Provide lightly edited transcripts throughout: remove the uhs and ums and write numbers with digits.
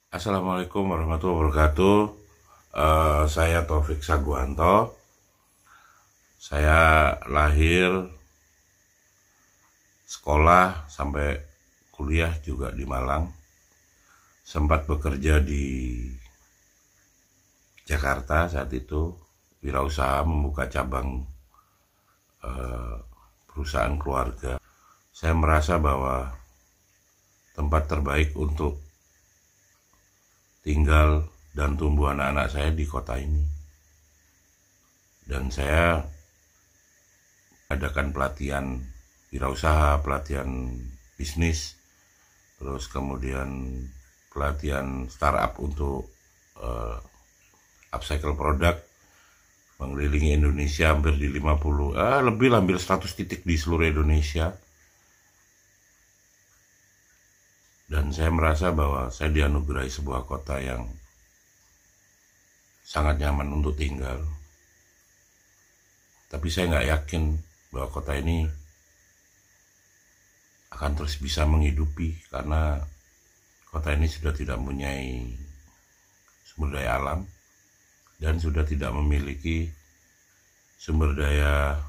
Assalamualaikum warahmatullahi wabarakatuh. Saya Taufik Saguanto. Saya lahir, sekolah sampai kuliah juga di Malang. Sempat bekerja di Jakarta saat itu, wirausaha membuka cabang perusahaan keluarga. Saya merasa bahwa tempat terbaik untuk tinggal dan tumbuh anak-anak saya di kota ini. Dan saya adakan pelatihan wirausaha, pelatihan bisnis, terus kemudian pelatihan startup untuk upcycle produk, mengelilingi Indonesia hampir di 50, hampir 100 titik di seluruh Indonesia. Dan saya merasa bahwa saya dianugerahi sebuah kota yang sangat nyaman untuk tinggal. Tapi saya nggak yakin bahwa kota ini akan terus bisa menghidupi, karena kota ini sudah tidak mempunyai sumber daya alam dan sudah tidak memiliki sumber daya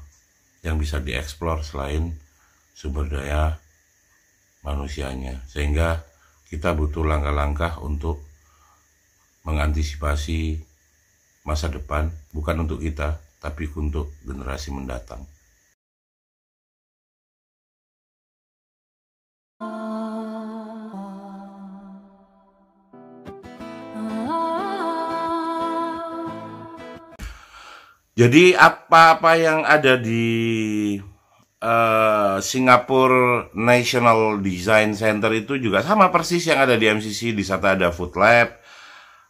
yang bisa dieksplor selain sumber daya manusianya, sehingga kita butuh langkah-langkah untuk mengantisipasi masa depan, bukan untuk kita, tapi untuk generasi mendatang. Jadi apa-apa yang ada di Singapore National Design Center itu juga sama persis yang ada di MCC. Di sana ada food lab,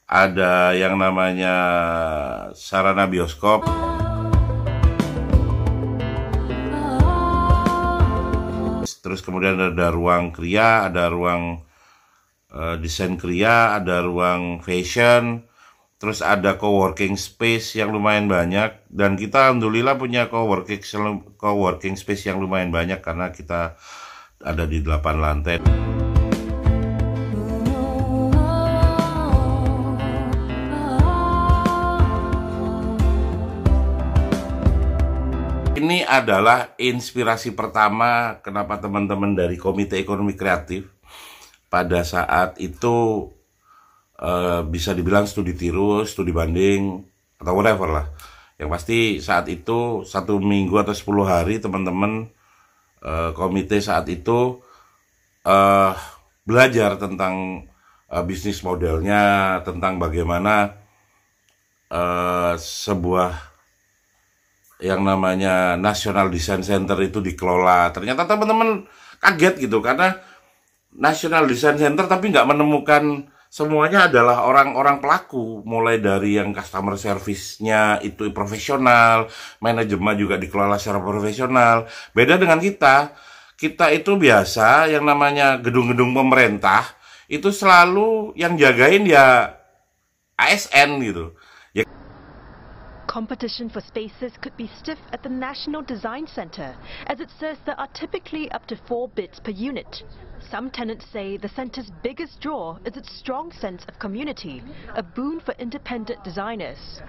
ada yang namanya sarana bioskop, terus kemudian ada ruang kriya, ada ruang desain kriya, ada ruang fashion, terus ada coworking space yang lumayan banyak. Dan kita alhamdulillah punya coworking space yang lumayan banyak karena kita ada di 8 lantai. Ini adalah inspirasi pertama kenapa teman-teman dari Komite Ekonomi Kreatif pada saat itu bisa dibilang studi tiru, studi banding, atau whatever lah. Yang pasti saat itu 1 minggu atau 10 hari teman-teman komite saat itu belajar tentang bisnis modelnya, tentang bagaimana sebuah yang namanya National Design Center itu dikelola. Ternyata teman-teman kaget gitu, karena National Design Center tapi nggak menemukan semuanya adalah orang-orang pelaku, mulai dari yang customer service-nya itu profesional, manajemen juga dikelola secara profesional. Beda dengan kita itu biasa yang namanya gedung-gedung pemerintah, itu selalu yang jagain ya ASN gitu. Ya. Competition for spaces could be stiff at the National Design Center, as it says there are typically up to 4 bids per unit. Some tenants say the center's biggest draw is its strong sense of community, a boon for independent designers.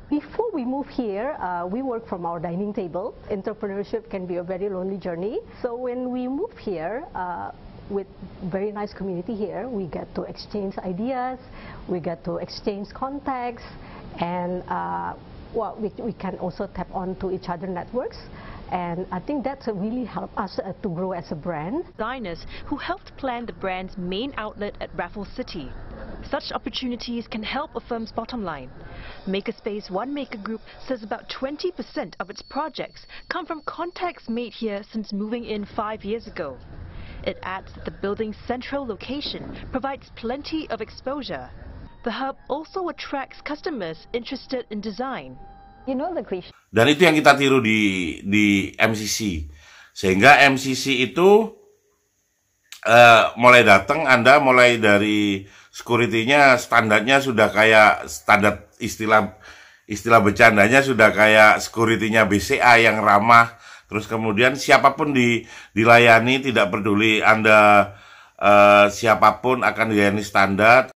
Before we move here, we work from our dining table. Entrepreneurship can be a very lonely journey. So when we move here, with very nice community here, we get to exchange ideas, we get to exchange contacts, and we can also tap onto each other's networks. And I think that's really helped us to grow as a brand. Designers who helped plan the brand's main outlet at Raffles City. Such opportunities can help a firm's bottom line. Makerspace One Maker Group says about 20% of its projects come from contacts made here since moving in 5 years ago. It adds that the building's central location provides plenty of exposure. The hub also attracts customers interested in design. You know the cliche. Dan itu yang kita tiru di MCC. Sehingga MCC itu mulai datang, Anda mulai dari security-nya standarnya sudah kayak standar, istilah bercandanya sudah kayak security-nya BCA yang ramah. Terus kemudian siapapun dilayani, tidak peduli Anda siapapun akan dilayani standar.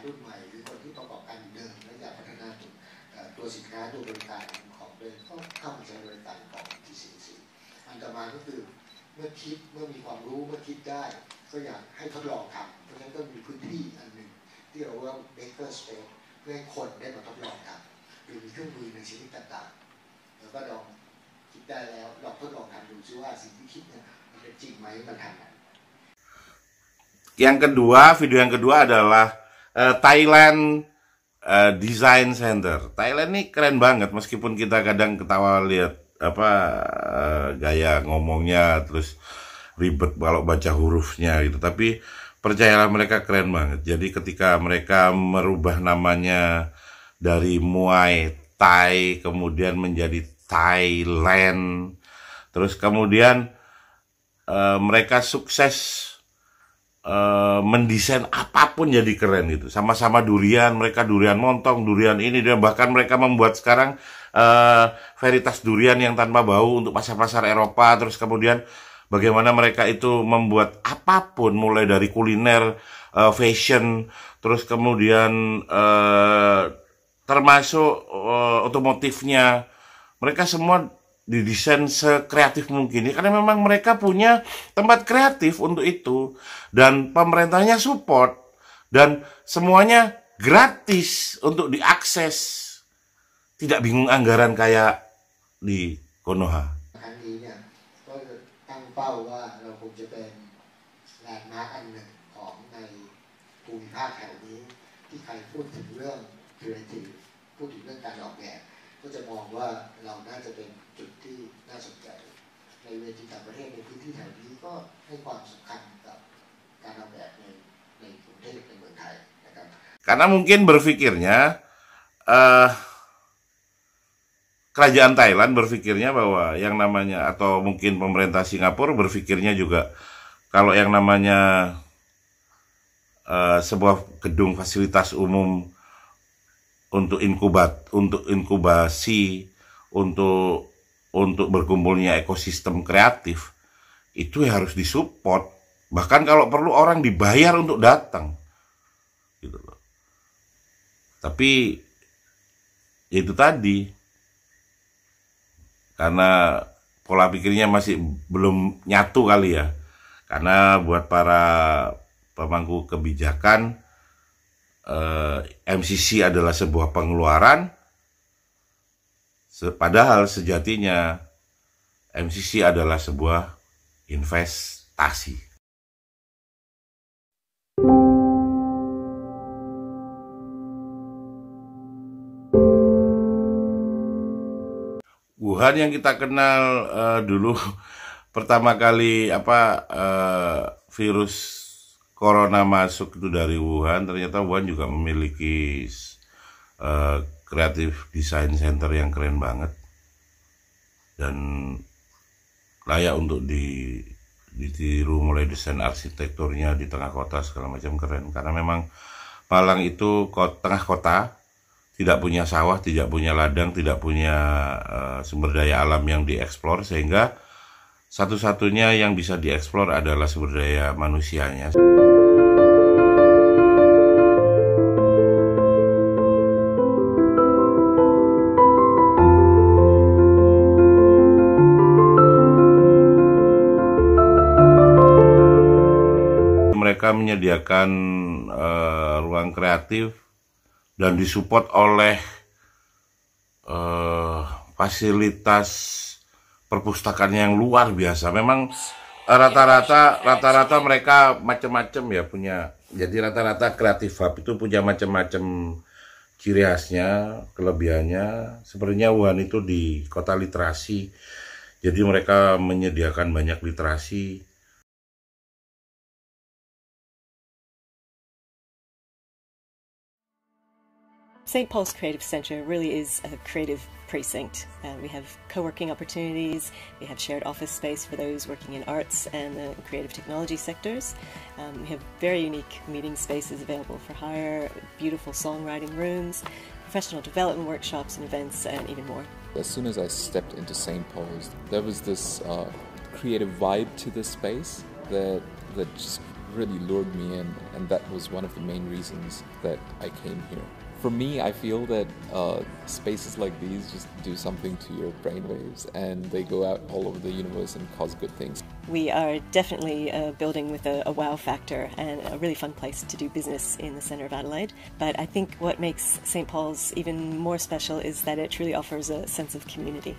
รุ่นใหม่หรือคนที่ประกอบการเดิมและอยากพัฒนาตัวสินค้าตัวบริการของเดิมก็เข้ามาใช้บริการของ TCC อันต่อมาก็คือเมื่อมีความรู้เมื่อคิดได้ก็อยากให้ทดลองทำเพราะฉะนั้นก็มีพื้นที่อันหนึ่งที่เราว่า Maker Space เพื่อให้คนได้มาทดลองทำหรือมีเครื่องมือในชนิดต่างๆแล้วก็ลองคิดได้แล้วลองทดลองทำดูซิว่าสิ่งที่คิดเนี่ยมันเป็นจริงไหมมันทำไหม Yang kedua, video yang kedua adalah Thailand Design Center. Thailand ini keren banget, meskipun kita kadang ketawa lihat gaya ngomongnya, terus ribet kalau baca hurufnya gitu. Tapi percayalah mereka keren banget. Jadi ketika mereka merubah namanya dari Muay Thai kemudian menjadi Thailand, terus kemudian mereka sukses mendesain apapun jadi keren gitu. Sama-sama durian, mereka durian montong, durian ini, dan bahkan mereka membuat sekarang varietas durian yang tanpa bau untuk pasar-pasar Eropa. Terus kemudian bagaimana mereka itu membuat apapun, mulai dari kuliner, fashion, terus kemudian termasuk otomotifnya. Mereka semua didesain sekreatif mungkin, karena memang mereka punya tempat kreatif untuk itu, dan pemerintahnya support, dan semuanya gratis untuk diakses, tidak bingung anggaran kayak di Konoha. ครั้งนี้เนี่ยก็ตั้งเป้าว่าเราคงจะเป็นแลนด์มาร์คอันหนึ่งของในภูมิภาคแถวนี้ที่ใครพูดถึงเรื่อง creative พูดถึงเรื่องการออกแบบก็จะมองว่าเราน่าจะเป็นจุดที่น่าสนใจในเวทีต่างประเทศในพื้นที่แถวนี้ก็ให้ความสำคัญกับการออกแบบในกรุงเทพในเมืองไทยนะครับ Karena mungkin berpikirnya kerajaan Thailand berpikirnya bahwa yang namanya, atau mungkin pemerintah Singapura berpikirnya juga kalau yang namanya sebuah gedung fasilitas umum untuk inkubasi, untuk berkumpulnya ekosistem kreatif, itu harus disupport. Bahkan kalau perlu orang dibayar untuk datang, gitu loh. Tapi itu tadi, karena pola pikirnya masih belum nyatu kali ya. Karena buat para pemangku kebijakan, MCC adalah sebuah pengeluaran, padahal sejatinya MCC adalah sebuah investasi. Wuhan yang kita kenal dulu pertama kali virus Corona masuk itu dari Wuhan, ternyata Wuhan juga memiliki Creative Design Center yang keren banget dan layak untuk ditiru, mulai desain arsitekturnya di tengah kota segala macam keren. Karena memang Malang itu tengah kota, tidak punya sawah, tidak punya ladang, tidak punya sumber daya alam yang dieksplor, sehingga satu-satunya yang bisa dieksplor adalah sumber daya manusianya. Mereka menyediakan ruang kreatif dan disupport oleh fasilitas perpustakaan yang luar biasa. Memang rata-rata mereka macam-macam ya punya. Jadi rata-rata Creative Hub itu punya macam-macam ciri khasnya, kelebihannya. Sebenarnya Wuhan itu di kota literasi. Jadi mereka menyediakan banyak literasi. St. Paul's Creative Centre really is a creative precinct. We have co-working opportunities, we have shared office space for those working in arts and the creative technology sectors. We have very unique meeting spaces available for hire, beautiful songwriting rooms, professional development workshops and events, and even more. As soon as I stepped into St. Paul's, there was this creative vibe to the space that just really lured me in, and that was one of the main reasons that I came here. For me, I feel that spaces like these just do something to your brainwaves, and they go out all over the universe and cause good things. We are definitely building with a wow factor and a really fun place to do business in the centre of Adelaide. But I think what makes St. Paul's even more special is that it truly offers a sense of community.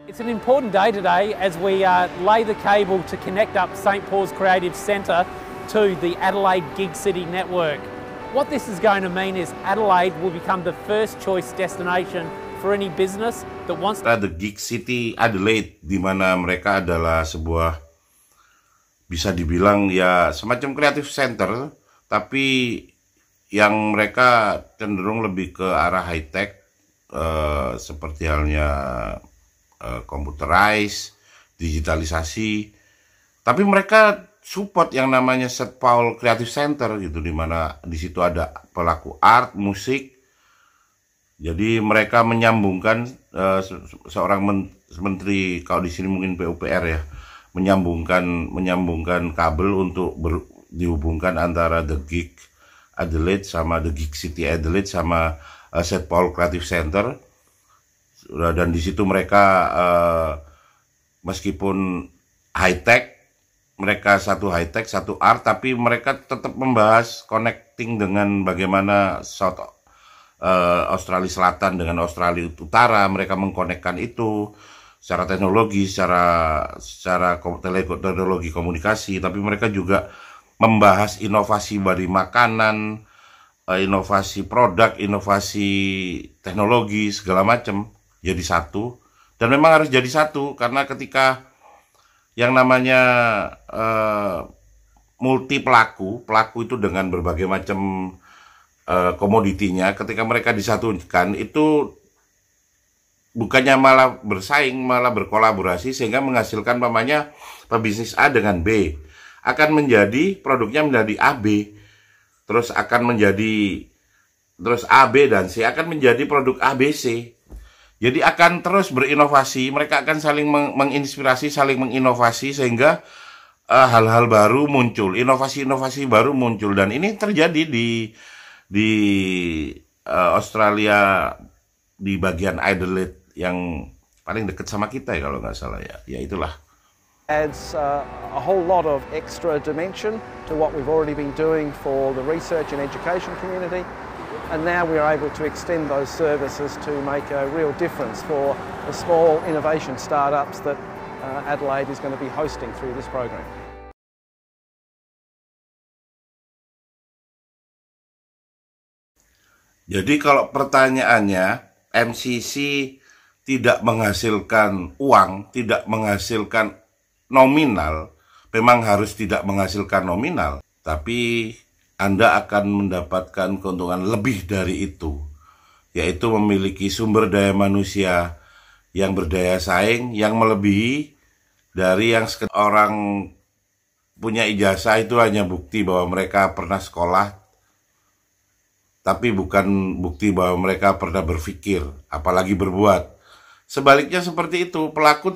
It's an important day today as we lay the cable to connect up St. Paul's Creative Centre to the Adelaide Gig City network. What this is going to mean is Adelaide will become the first choice destination for any business that wants to... The Gig City Adelaide, di mana mereka adalah sebuah, bisa dibilang ya semacam creative center, tapi yang mereka cenderung lebih ke arah high tech, seperti halnya computerized, digitalisasi. Tapi mereka support yang namanya St. Paul Creative Center gitu, di mana di situ ada pelaku art, musik. Jadi mereka menyambungkan seorang menteri, kalau di sini mungkin PUPR ya, menyambungkan kabel untuk dihubungkan antara The Gig Adelaide sama The Gig City Adelaide sama St. Paul Creative Center. Dan di situ mereka meskipun high tech, mereka satu high tech, satu art, tapi mereka tetap membahas connecting dengan bagaimana Australia Selatan dengan Australia Utara. Mereka mengkonekkan itu secara teknologi, secara teknologi komunikasi, tapi mereka juga membahas inovasi dari makanan, inovasi produk, inovasi teknologi, segala macam. Jadi satu, dan memang harus jadi satu, karena ketika yang namanya multi pelaku itu dengan berbagai macam komoditinya, ketika mereka disatukan itu bukannya malah bersaing, malah berkolaborasi, sehingga menghasilkan namanya pebisnis A dengan B akan menjadi produknya menjadi AB, terus akan menjadi A, B, dan C akan menjadi produk ABC. Jadi akan terus berinovasi, mereka akan saling menginspirasi, saling menginovasi, sehingga hal-hal baru muncul, inovasi-inovasi baru muncul. Dan ini terjadi di Australia, di bagian Adelaide yang paling dekat sama kita ya kalau nggak salah ya. Ya itulah. Adds a whole lot of extra dimension to what we've already been doing for the research and education community. And now we're able to extend those services to make a real difference for the small innovation startups that Adelaide is going to be hosting through this program. Jadi kalau pertanyaannya, MCC tidak menghasilkan uang, tidak menghasilkan nominal, memang harus tidak menghasilkan nominal, tapi Anda akan mendapatkan keuntungan lebih dari itu, yaitu memiliki sumber daya manusia yang berdaya saing, yang melebihi dari yang orang punya ijazah itu hanya bukti bahwa mereka pernah sekolah, tapi bukan bukti bahwa mereka pernah berpikir, apalagi berbuat. Sebaliknya seperti itu, pelaku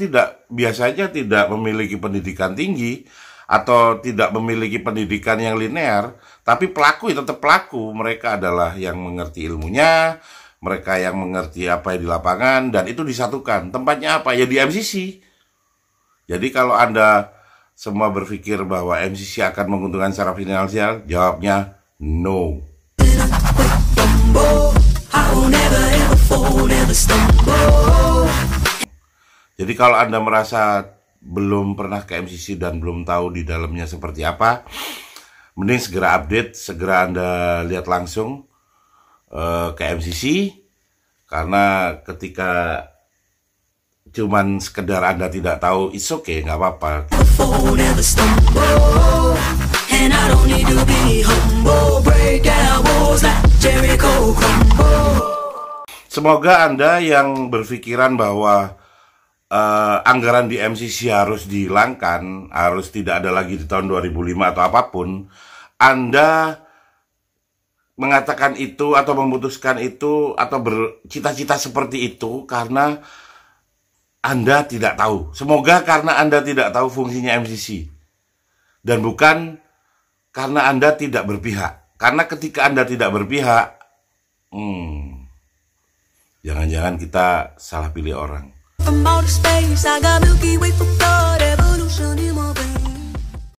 biasanya tidak memiliki pendidikan tinggi, atau tidak memiliki pendidikan yang linear, tapi pelaku itu tetap pelaku. Mereka adalah yang mengerti ilmunya, mereka yang mengerti apa yang di lapangan, dan itu disatukan. Tempatnya apa? Ya di MCC. Jadi kalau Anda semua berpikir bahwa MCC akan menguntungkan secara finansial, jawabnya no. Jadi kalau Anda merasa belum pernah ke MCC dan belum tahu di dalamnya seperti apa, mending segera update, segera Anda lihat langsung ke MCC, karena ketika cuman sekedar Anda tidak tahu, it's okay, nggak apa-apa. Semoga Anda yang berpikiran bahwa anggaran di MCC harus dihilangkan, harus tidak ada lagi di tahun 2005 atau apapun, Anda mengatakan itu atau memutuskan itu atau bercita-cita seperti itu karena Anda tidak tahu. Semoga karena Anda tidak tahu fungsinya MCC. Dan bukan karena Anda tidak berpihak. Karena ketika Anda tidak berpihak, jangan-jangan kita salah pilih orang. From outer space, I got Milky Way for blood, evolution in my veins.